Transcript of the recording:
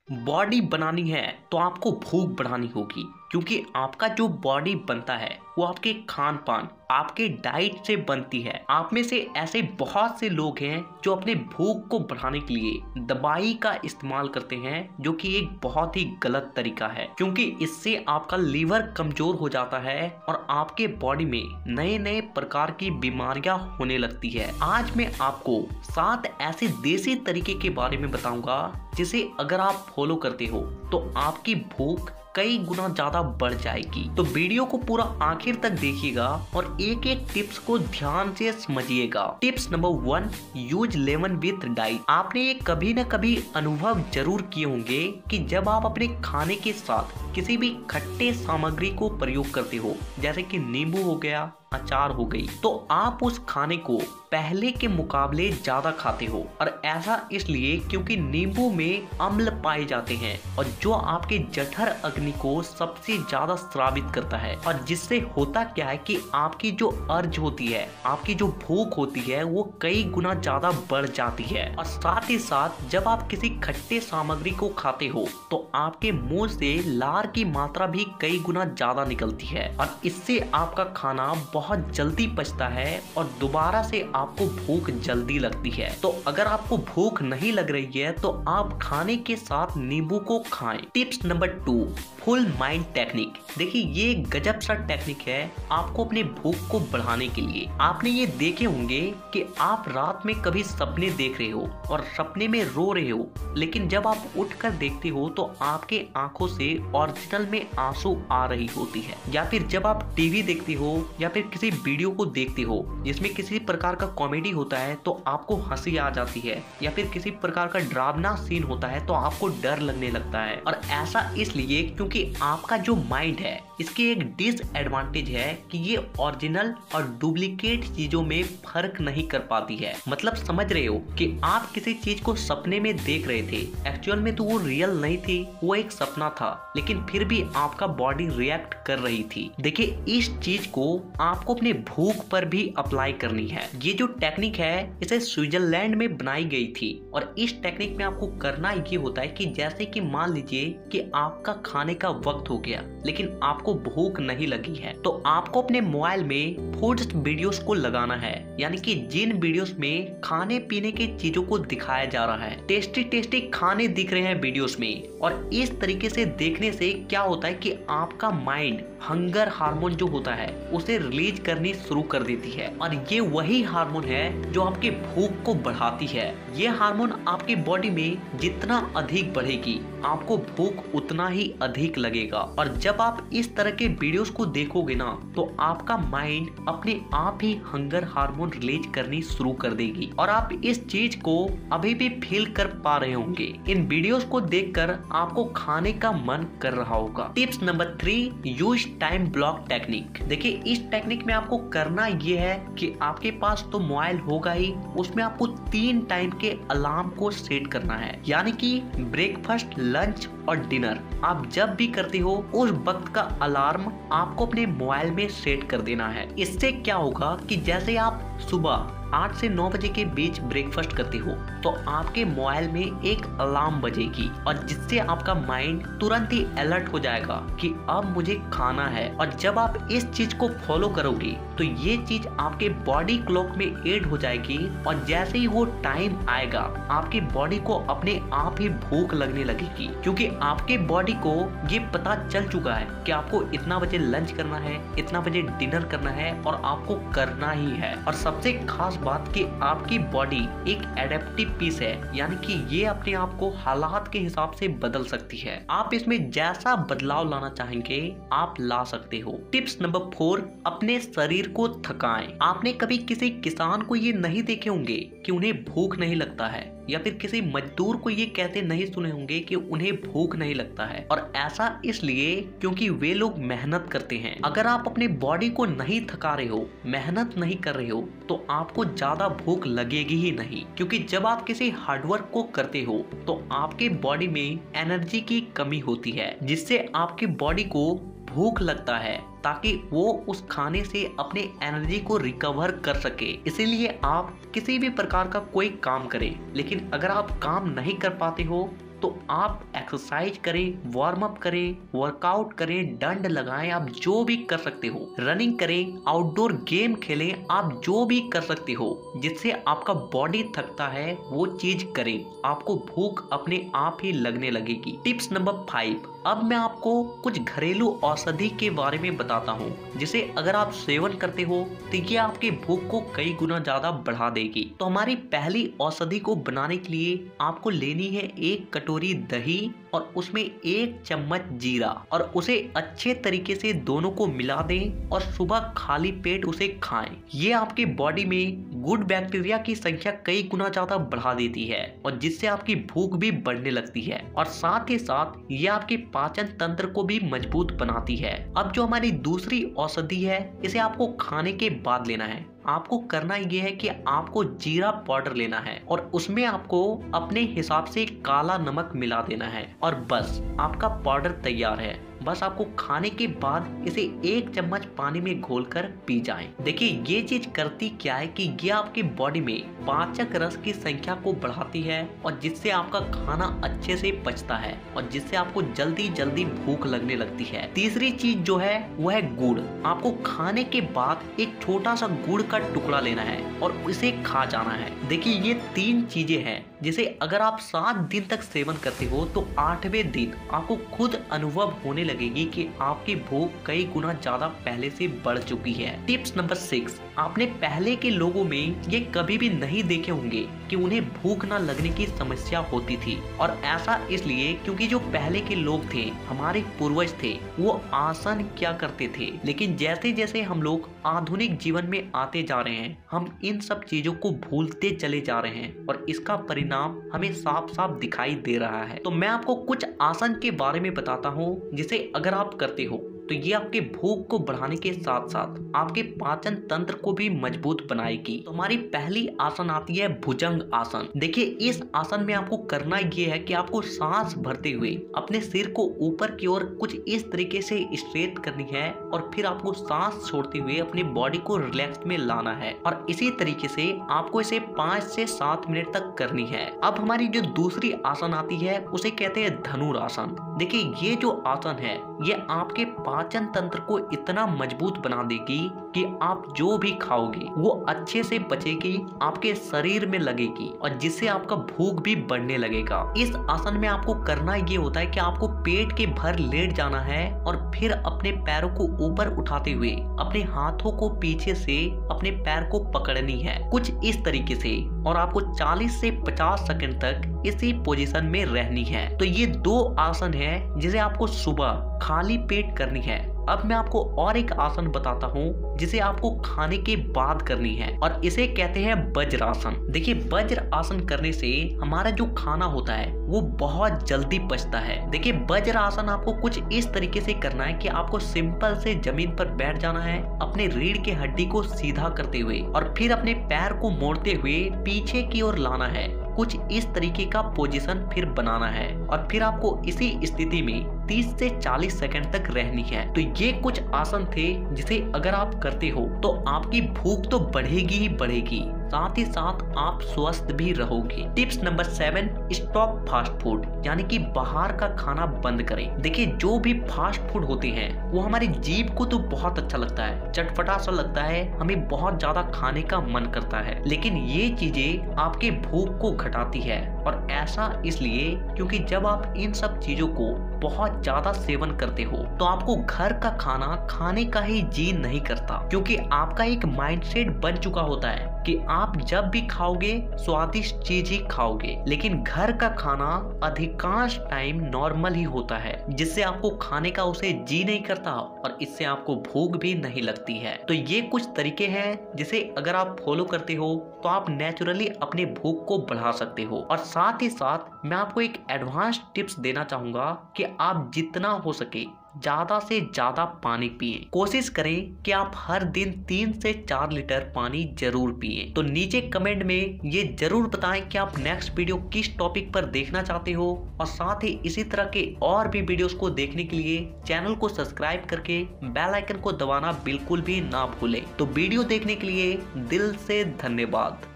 Body बनानी है तो आपको भूख बढ़ानी होगी, क्योंकि आपका जो बॉडी बनता है वो आपके खान पान, आपके डाइट से बनती है। आप में से ऐसे बहुत से लोग हैं जो अपने भूख को बढ़ाने के लिए दवाई का इस्तेमाल करते हैं, जो कि एक बहुत ही गलत तरीका है, क्योंकि इससे आपका लीवर कमजोर हो जाता है और आपके बॉडी में नए नए प्रकार की बीमारियां होने लगती है। आज मैं आपको 7 ऐसे देसी तरीके के बारे में बताऊंगा जिसे अगर आप फॉलो करते हो तो आपकी भूख कई गुना ज्यादा बढ़ जाएगी। तो वीडियो को पूरा आखिर तक देखिएगा और एक एक टिप्स को ध्यान से समझिएगा। Tips number 1, use lemon with diet. आपने ये कभी न कभी अनुभव जरूर किए होंगे कि जब आप अपने खाने के साथ किसी भी खट्टे सामग्री को प्रयोग करते हो, जैसे कि नींबू हो गया, अचार हो गई, तो आप उस खाने को पहले के मुकाबले ज्यादा खाते हो। और ऐसा इसलिए क्योंकि नींबू में अम्ल पाए जाते हैं और जो आपके जठर अग्नि को सबसे ज्यादा स्रावित करता है, और जिससे होता क्या है कि आपकी जो अर्ज होती है, आपकी जो भूख होती है, वो कई गुना ज्यादा बढ़ जाती है। और साथ ही साथ जब आप किसी खट्टे सामग्री को खाते हो तो आपके मुंह से लार की मात्रा भी कई गुना ज्यादा निकलती है और इससे आपका खाना बहुत जल्दी पचता है और दोबारा से आपको भूख जल्दी लगती है। तो अगर आपको भूख नहीं लग रही है तो आप खाने के साथ नींबू को खाएं। Tips number 2, full mind technique. देखिए ये गजब सा टेक्निक है आपको अपने भूख को बढ़ाने के लिए। आपने ये देखे होंगे कि आप रात में कभी सपने देख रहे हो और सपने में रो रहे हो, लेकिन जब आप उठकर देखते हो तो आपके आंखों से ओरिजिनल में आंसू आ रही होती है। या फिर जब आप टीवी देखते हो या फिर किसी वीडियो को देखते हो जिसमें किसी प्रकार का कॉमेडी होता है तो आपको हंसी आ जाती है, या फिर किसी प्रकार का डरावना सीन होता है तो आपको डर लगने लगता है। और ऐसा इसलिए क्योंकि आपका जो माइंड है इसके एक डिसएडवांटेज है कि ये ओरिजिनल और डुप्लीकेट चीजों में फर्क नहीं कर पाती है। मतलब समझ रहे हो कि आप किसी चीज को सपने में देख रहे थे, एक्चुअल में तो वो रियल नहीं थी, वो एक सपना था, लेकिन फिर भी आपका बॉडी रिएक्ट कर रही थी। देखिए इस चीज को आपको अपने भूख पर भी अप्लाई करनी है। ये जो टेक्निक है इसे स्विट्जरलैंड में बनाई गई थी और इस टेक्निक में आपको करना ये होता है कि जैसे कि मान लीजिए कि आपका खाने का वक्त हो गया लेकिन आपको भूख नहीं लगी है, तो आपको अपने मोबाइल में फूड्स वीडियोस को लगाना है, यानी कि जिन वीडियोस में खाने पीने की चीजों को दिखाया जा रहा है, टेस्टी टेस्टी खाने दिख रहे हैं वीडियोस में। और इस तरीके से देखने से क्या होता है कि आपका माइंड हंगर हार्मोन जो होता है उसे रिलीज करनी शुरू कर देती है, और ये वही हार्मोन है जो आपके भूख को बढ़ाती है। ये हार्मोन आपकी बॉडी में जितना अधिक बढ़ेगी आपको भूख उतना ही अधिक लगेगा। और जब आप इस तरह के वीडियोस को देखोगे ना तो आपका माइंड अपने आप ही हंगर हार्मोन रिलीज करनी शुरू कर देगी, और आप इस चीज को अभी भी फील कर पा रहे होंगे। इन वीडियोस को देखकर आपको खाने का मन कर रहा होगा। Tips number 3, use time block technique. देखिए इस टेक्निक में आपको करना ये है कि आपके पास तो मोबाइल होगा ही, उसमें आपको 3 टाइम के अलार्म को सेट करना है, यानी कि ब्रेकफास्ट, लंच और डिनर। आप जब भी करते हो उस वक्त का अलार्म आपको अपने मोबाइल में सेट कर देना है। इससे क्या होगा कि जैसे आप सुबह 8 से 9 बजे के बीच ब्रेकफास्ट करते हो तो आपके मोबाइल में एक अलार्म बजेगी, और जिससे आपका माइंड तुरंत ही अलर्ट हो जाएगा कि अब मुझे खाना है। और जब आप इस चीज को फॉलो करोगे तो ये चीज आपके बॉडी क्लॉक में ऐड हो जाएगी, और जैसे ही वो टाइम आएगा आपकी बॉडी को अपने आप ही भूख लगने लगेगी, क्योंकि आपके बॉडी को ये पता चल चुका है कि आपको इतना बजे लंच करना है, इतना बजे डिनर करना है, और आपको करना ही है। और सबसे खास बात कि आपकी बॉडी एक एडेप्टिव पीस है, यानी कि ये अपने आप को हालात के हिसाब से बदल सकती है। आप इसमें जैसा बदलाव लाना चाहेंगे आप ला सकते हो। टिप्स नंबर 4, अपने शरीर को थकाएं। आपने कभी किसी किसान को ये नहीं देखे होंगे कि उन्हें भूख नहीं लगता है, या फिर किसी मजदूर को ये कहते नहीं सुने होंगे कि उन्हें भूख नहीं लगता है, और ऐसा इसलिए क्योंकि वे लोग मेहनत करते हैं। अगर आप अपने बॉडी को नहीं थका रहे हो, मेहनत नहीं कर रहे हो, तो आपको ज्यादा भूख लगेगी ही नहीं, क्योंकि जब आप किसी हार्डवर्क को करते हो तो आपके बॉडी में एनर्जी की कमी होती है, जिससे आपकी बॉडी को भूख लगता है ताकि वो उस खाने से अपने एनर्जी को रिकवर कर सके। इसीलिए आप किसी भी प्रकार का कोई काम करें, लेकिन अगर आप काम नहीं कर पाते हो तो आप एक्सरसाइज करें, वार्म अप करें, वर्कआउट करें, डंड लगाएं, आप जो भी कर सकते हो, रनिंग करें, आउटडोर गेम खेलें, आप जो भी कर सकते हो जिससे आपका बॉडी थकता है वो चीज करें, आपको भूख अपने आप ही लगने लगेगी। टिप्स नंबर 5, अब मैं आपको कुछ घरेलू औषधि के बारे में बताता हूँ जिसे अगर आप सेवन करते हो तो ये आपके भूख को कई गुना ज्यादा बढ़ा देगी। तो हमारी पहली औषधि को बनाने के लिए आपको लेनी है 1 कटोरी दही और उसमें 1 चम्मच जीरा और उसे अच्छे तरीके से दोनों को मिला दें और सुबह खाली पेट उसे खाएं। ये आपके बॉडी में गुड बैक्टीरिया की संख्या कई गुना ज्यादा बढ़ा देती है और जिससे आपकी भूख भी बढ़ने लगती है और साथ ही साथ ये आपके पाचन तंत्र को भी मजबूत बनाती है। अब जो हमारी दूसरी औषधि है इसे आपको खाने के बाद लेना है। आपको करना यह है कि आपको जीरा पाउडर लेना है और उसमें आपको अपने हिसाब से काला नमक मिला देना है और बस आपका पाउडर तैयार है। बस आपको खाने के बाद इसे 1 चम्मच पानी में घोलकर पी जाएं। देखिए ये चीज करती क्या है कि ये आपकी बॉडी में पाचक रस की संख्या को बढ़ाती है और जिससे आपका खाना अच्छे से पचता है और जिससे आपको जल्दी जल्दी भूख लगने लगती है। तीसरी चीज जो है वो है गुड़। आपको खाने के बाद एक छोटा सा गुड़ का टुकड़ा लेना है और इसे खा जाना है। देखिए ये 3 चीजें हैं जिसे अगर आप 7 दिन तक सेवन करते हो तो 8वें दिन आपको खुद अनुभव होने लगेगी कि आपकी भूख कई गुना ज्यादा पहले से बढ़ चुकी है। टिप्स नंबर 6, आपने पहले के लोगों में ये कभी भी नहीं देखे होंगे कि उन्हें भूख न लगने की समस्या होती थी और ऐसा इसलिए क्योंकि जो पहले के लोग थे, हमारे पूर्वज थे, वो आसन क्या करते थे। लेकिन जैसे जैसे हम लोग आधुनिक जीवन में आते जा रहे हैं हम इन सब चीजों को भूलते चले जा रहे हैं और इसका परिणाम हमें साफ साफ दिखाई दे रहा है। तो मैं आपको कुछ आसन के बारे में बताता हूँ जिसे अगर आप करते हो तो ये आपके भूख को बढ़ाने के साथ साथ आपके पाचन तंत्र को भी मजबूत बनाएगी। तो हमारी पहली आसन आती है भुजंग आसन। देखिए इस आसन में आपको करना ये है कि आपको सांस भरते हुए अपने सिर को ऊपर की ओर कुछ इस तरीके से स्ट्रेट करनी है और फिर आपको सांस छोड़ते हुए अपनी बॉडी को रिलैक्स में लाना है और इसी तरीके से आपको इसे 5 से 7 मिनट तक करनी है। अब हमारी जो दूसरी आसन आती है उसे कहते हैं धनुरासन। देखिए ये जो आसन है ये आपके पाचन तंत्र को इतना मजबूत बना देगी कि आप जो भी खाओगे वो अच्छे से पचेगी, आपके शरीर में लगेगी और जिससे आपका भूख भी बढ़ने लगेगा। इस आसन में आपको करना ये होता है कि आपको पेट के भर लेट जाना है और फिर अपने पैरों को ऊपर उठाते हुए अपने हाथों को पीछे से अपने पैर को पकड़नी है कुछ इस तरीके से और आपको 40 से 50 सेकंड तक इसी पोजीशन में रहनी है। तो ये 2 आसन है जिसे आपको सुबह खाली पेट करनी है। अब मैं आपको और एक आसन बताता हूँ जिसे आपको खाने के बाद करनी है और इसे कहते हैं वज्रासन। देखिए वज्र आसन करने से हमारा जो खाना होता है वो बहुत जल्दी पचता है। देखिए वज्र आसन आपको कुछ इस तरीके से करना है कि आपको सिंपल से जमीन पर बैठ जाना है, अपने रीढ़ की हड्डी को सीधा करते हुए और फिर अपने पैर को मोड़ते हुए पीछे की ओर लाना है। कुछ इस तरीके का पोजीशन फिर बनाना है और फिर आपको इसी स्थिति में 30 से 40 सेकंड तक रहनी है। तो ये कुछ आसन थे जिसे अगर आप करते हो तो आपकी भूख तो बढ़ेगी ही बढ़ेगी, साथ ही साथ आप स्वस्थ भी रहोगे। Tips number 7, stop fast food, यानी कि बाहर का खाना बंद करें। देखिए जो भी फास्ट फूड होते हैं वो हमारी जीभ को तो बहुत अच्छा लगता है, चटपटा सा लगता है, हमें बहुत ज्यादा खाने का मन करता है, लेकिन ये चीजें आपके भूख को घटाती है और ऐसा इसलिए क्योंकि जब आप इन सब चीजों को बहुत ज्यादा सेवन करते हो तो आपको घर का खाना खाने का ही जी नहीं करता, क्योंकि आपका एक माइंडसेट बन चुका होता है कि आप जब भी खाओगे स्वादिष्ट चीज ही खाओगे। लेकिन घर का खाना अधिकांश टाइम नॉर्मल ही होता है जिससे आपको खाने का उसे जी नहीं करता और इससे आपको भूख भी नहीं लगती है। तो ये कुछ तरीके हैं जिसे अगर आप फॉलो करते हो तो आप नेचुरली अपने भूख को बढ़ा सकते हो। और साथ ही साथ मैं आपको एक एडवांस टिप्स देना चाहूंगा कि आप जितना हो सके ज्यादा से ज्यादा पानी पिए। कोशिश करें कि आप हर दिन 3 से 4 लीटर पानी जरूर पिए। तो नीचे कमेंट में ये जरूर बताएं कि आप नेक्स्ट वीडियो किस टॉपिक पर देखना चाहते हो और साथ ही इसी तरह के और भी वीडियोस को देखने के लिए चैनल को सब्सक्राइब करके बेल आइकन को दबाना बिल्कुल भी ना भूलें। तो वीडियो देखने के लिए दिल से धन्यवाद।